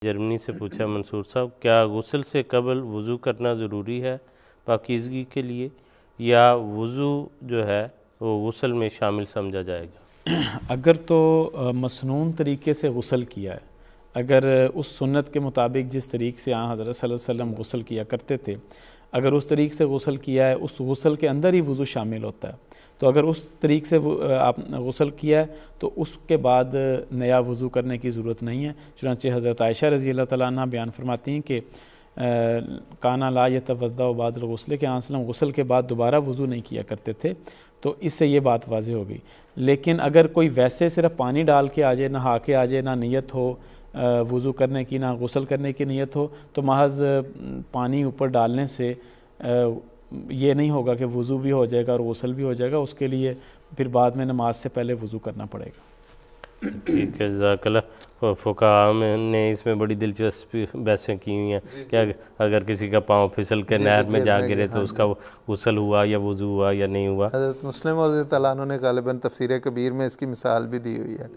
Germany से पूछा मंसूर साहब, क्या गुस्ल से कबल वज़ू करना ज़रूरी है पाकीज़गी के लिए, या वज़ू जो है वो गुस्ल में शामिल समझा जाएगा? अगर तो मसनून तरीके से गुस्ल किया है, अगर उस सुन्नत के मुताबिक जिस तरीके से हज़रत सल्लल्लाहु अलैहि वसल्लम गुस्ल किया करते थे, अगर उस तरीके से गुस्ल किया है, उस गुस्ल के अंदर ही वज़ू शामिल होता है। तो अगर उस तरीके से आपने गुस्ल किया है तो उसके बाद नया वज़ू करने की ज़रूरत नहीं है। चुनांचे हज़रत आयशा रज़ी अल्लाह तआला अन्हा बयान फरमाती हैं कि काना ला यतवद्दा बादल गुस्ल के आसलम गुस्ल के बाद दोबारा वज़ू नहीं किया करते थे। तो इससे ये बात वाज़े हो गई। लेकिन अगर कोई वैसे सिर्फ पानी डाल के आ जाए, नहा के आ जाए, ना नीयत हो वज़ू करने की, ना गुस्ल करने की नीयत हो, तो महज़ पानी ऊपर डालने से ये नहीं होगा कि वज़ू भी हो जाएगा और गुस्ल भी हो जाएगा। उसके लिए फिर बाद में नमाज से पहले वज़ू करना पड़ेगा। ठीक है, जज़ाकल्लाह। फ़ुक़हा ने इसमें बड़ी दिलचस्पी बहसें की हुई हैं। क्या अगर किसी का पाँव फिसल के नहर में जा गिरे तो उसका गुस्ल हुआ या वज़ू हुआ या नहीं हुआ? हज़रत मुस्लिम रज़ी अल्लाह अन्हु ने ग़ालिबन तफ़सीर कबीर में इसकी मिसाल भी दी हुई है।